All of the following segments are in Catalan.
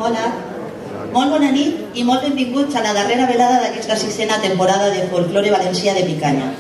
Hola, molt bona nit i molt benvinguts a la darrera velada d'aquesta sisena temporada de Folklore Valencià de Picanya.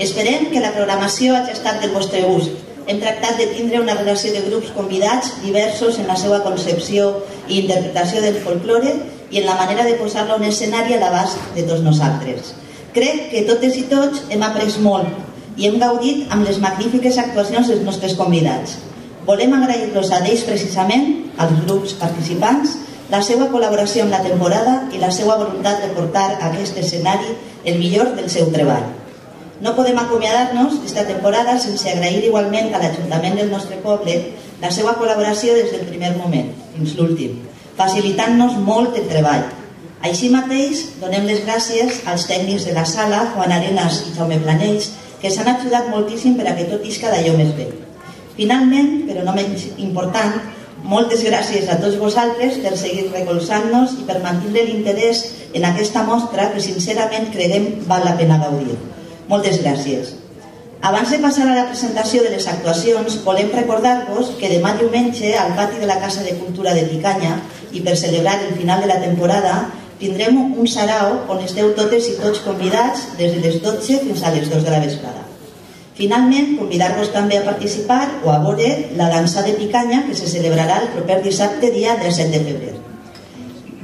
Esperem que la programació hagi estat del vostre gust. Hem tractat de tindre una relació de grups convidats diversos en la seva concepció i interpretació del folklore i en la manera de posar-lo en escenari a l'abast de tots nosaltres. Crec que totes i tots hem après molt i hem gaudit amb les magnífiques actuacions dels nostres convidats. Volem agrair-los a ells precisament, als grups participants, la seva col·laboració amb la temporada i la seva voluntat de portar a aquest escenari el millor del seu treball. No podem acomiadar-nos d'esta temporada sense agrair igualment a l'Ajuntament del nostre poble la seva col·laboració des del primer moment, fins l'últim, facilitant-nos molt el treball. Així mateix, donem les gràcies als tècnics de la sala, Juan Arenas i Jaume Planells, que s'han ajudat moltíssim per a que tot isca d'allò més bé. Finalment, però no menys important, moltes gràcies a tots vosaltres per seguir recolzant-nos i per mantenir l'interès en aquesta mostra que sincerament creguem val la pena gaudir. Moltes gràcies. Abans de passar a la presentació de les actuacions, volem recordar-vos que demà diumenge al pati de la Casa de Cultura de Picanya i per celebrar el final de la temporada tindrem un sarau on esteu totes i tots convidats des de les 12 fins a les 2 de la vesprada. Finalment, convidar-vos també a participar o a veure la dansa de Picanya que se celebrarà el proper dissabte, dia 17 de febrer.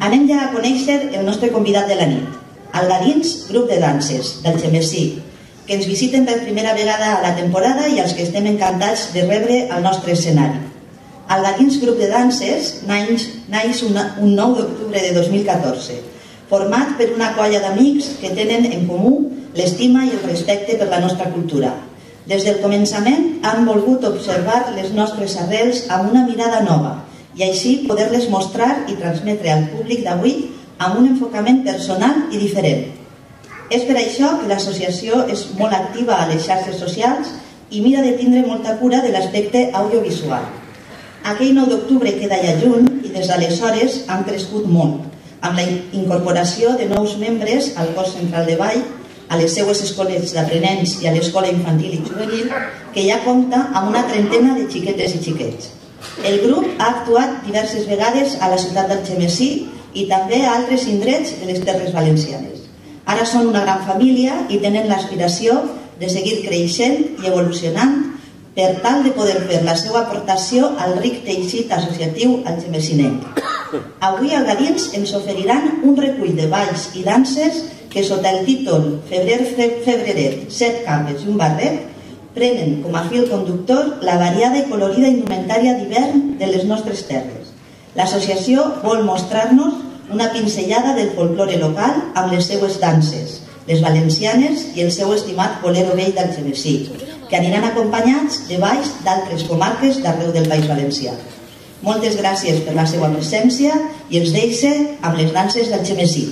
Anem ja a conèixer el nostre convidat de la nit, Algadins, grup de danses, d'Algemesí, que ens visiten per primera vegada a la temporada i als que estem encantats de rebre al nostre escenari. Algadins, grup de danses, naix un 9 d'octubre de 2014, format per una colla d'amics que tenen en comú l'estima i el respecte per la nostra cultura. Des del començament han volgut observar les nostres arrels amb una mirada nova i així poder-les mostrar i transmetre al públic d'avui amb un enfocament personal i diferent. És per això que l'associació és molt activa a les xarxes socials i mira de tindre molta cura de l'aspecte audiovisual. Aquell 9 d'octubre queda ja lluny i des d'aleshores han crescut molt, amb la incorporació de nous membres al cos central de ball, a les seues escoles d'aprenents i a l'escola infantil i juvenil, que ja compta amb una trentena de xiquetes i xiquets. El grup ha actuat diverses vegades a la ciutat d'Algemesí i també a altres indrets de les Terres Valencianes. Ara són una gran família i tenen l'aspiració de seguir creixent i evolucionant per tal de poder fer la seva aportació al ric teixit associatiu algemesinenc. Avui a Algadins ens oferiran un recull de balls i danses que sota el títol Febreret, 7 capes i un barret prenen com a fil conductor la variada i colorida indumentària d'hivern de les nostres terres. L'associació vol mostrar-nos una pinzellada del folklore local amb les seues danses, les valencianes i el seu estimat bolero vell d'Algemesí, que aniran acompanyats de balls d'altres comarques d'arreu del País Valencià. Moltes gràcies per la seva presència i els deixe amb les danses d'Algemesí.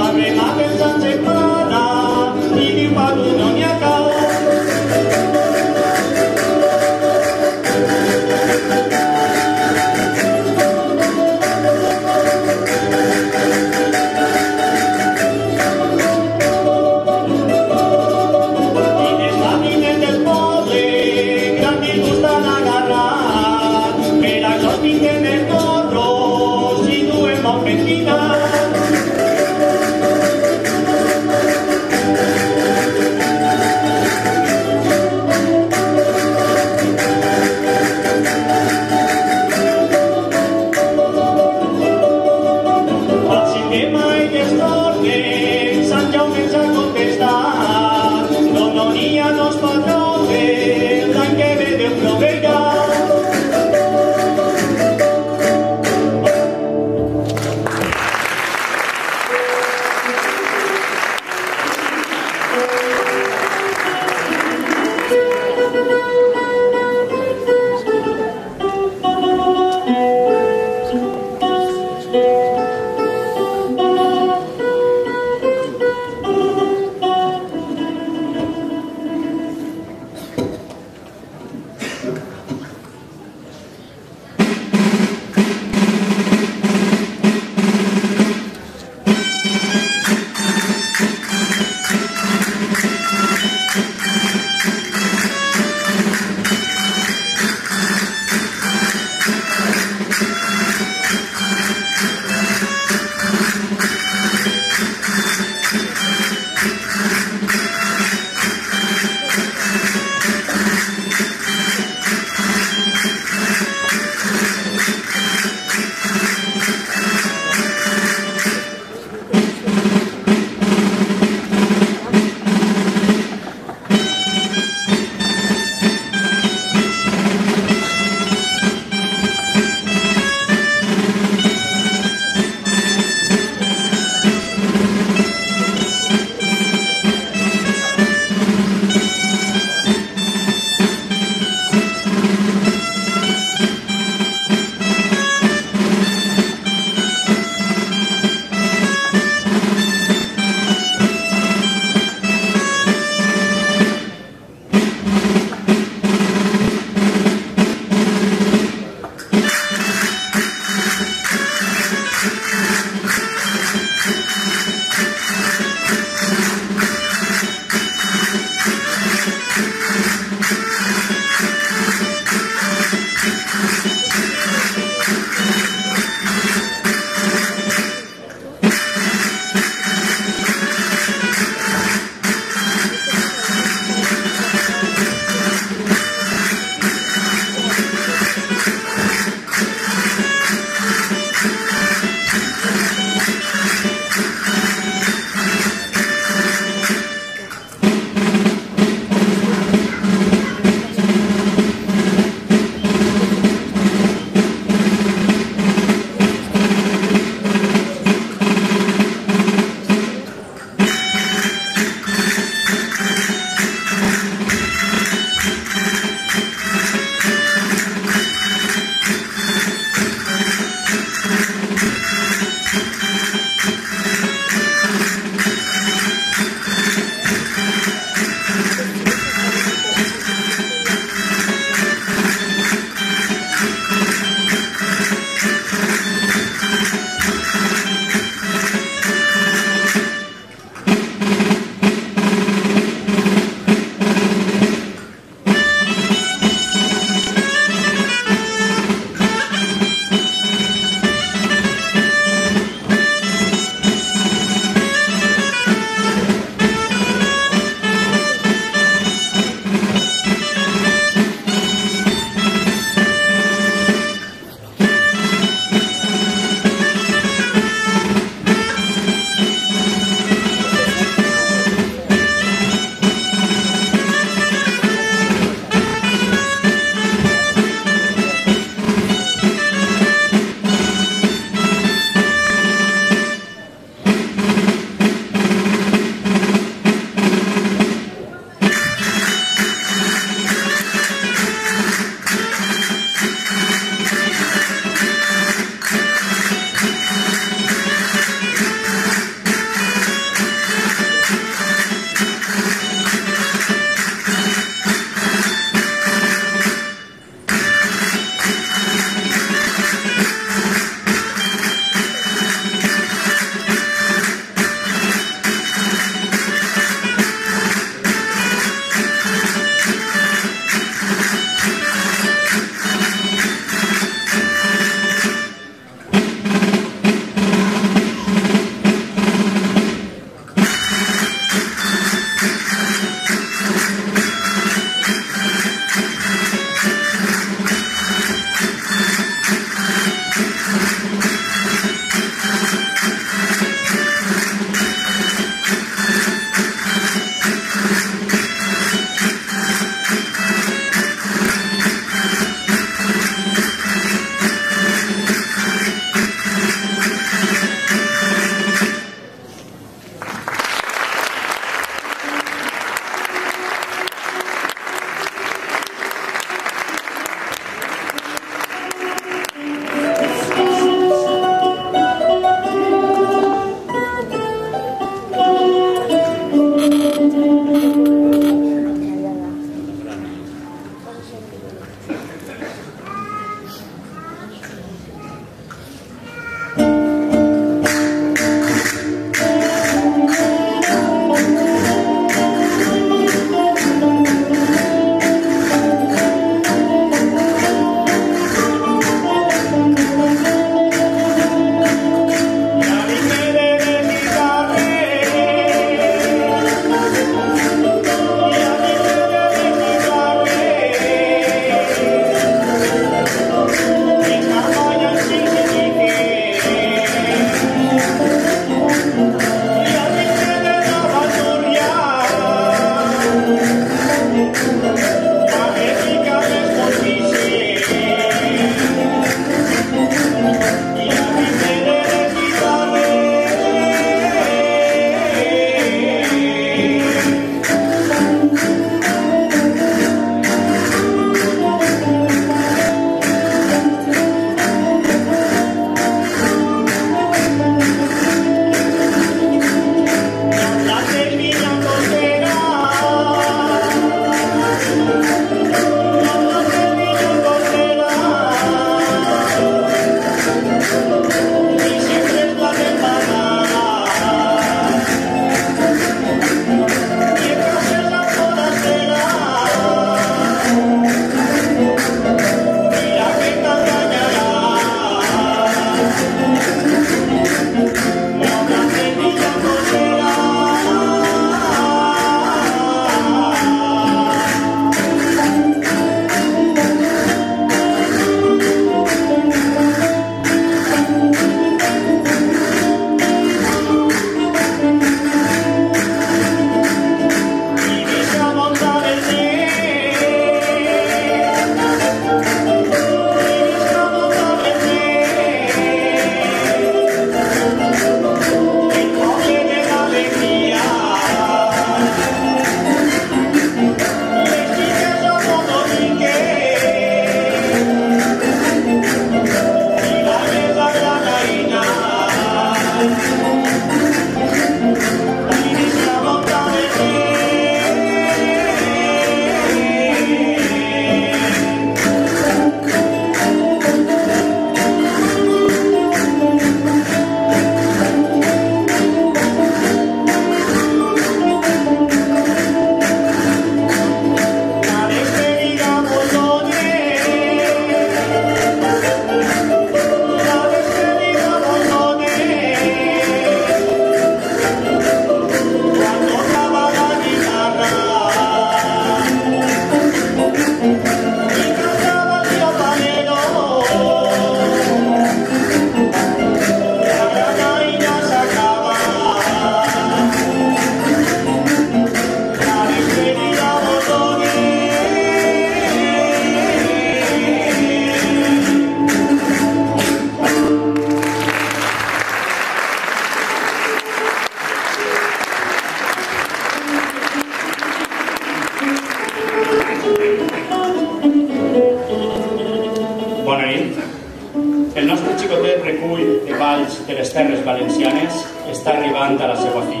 recull de balls de les Terres Valencianes està arribant a la seva fi.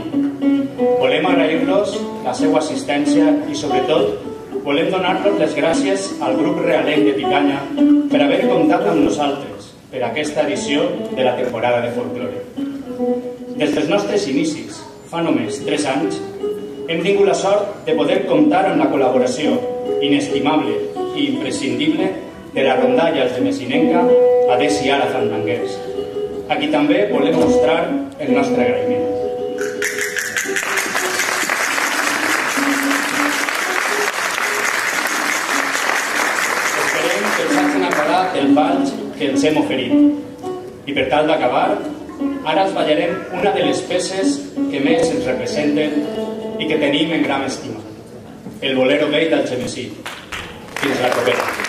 Volem agrair-los la seva assistència i, sobretot, volem donar-los les gràcies al grup realenc de Picanya per haver comptat amb nosaltres per aquesta edició de la temporada de folklore. Des dels nostres inicis, fa només 3 anys, hem tingut la sort de poder comptar amb la col·laboració inestimable i imprescindible de la rondalla algemesinenca Adés i Ara Fandanguers, a qui també volem mostrar el nostre agraïment. Esperem que ens hagin acabat el ball que ens hem oferit. I per tal d'acabar, ara els ballarem una de les peces que més ens representen i que tenim en gran estima, el bolero vell d'Algemesí. Fins la propera.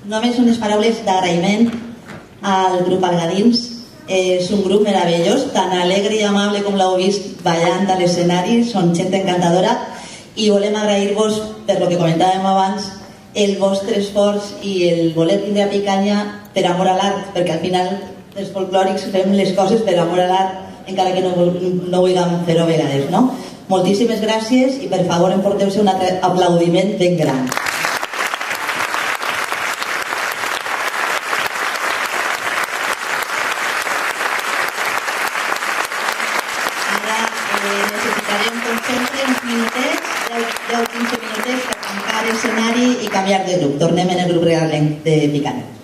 Només unes paraules d'agraïment al grup Algadins. És un grup meravellós, tan alegre i amable com l'heu vist ballant a l'escenari, són gent encantadora i volem agrair-vos, per lo que comentàvem abans, el vostre esforç i el voler tindre a Picanya per amor a l'art, perquè al final els folclòrics fem les coses per amor a l'art, encara que no vulguem fer-ho a vegades, no? Moltíssimes gràcies i per favor emporteu-se un altre aplaudiment ben gran. Necessitarem, com sempre, uns minutets, 10-15 minutets per tancar l'escenari i canviar de grup. Tornem en el grup realment de Picanya.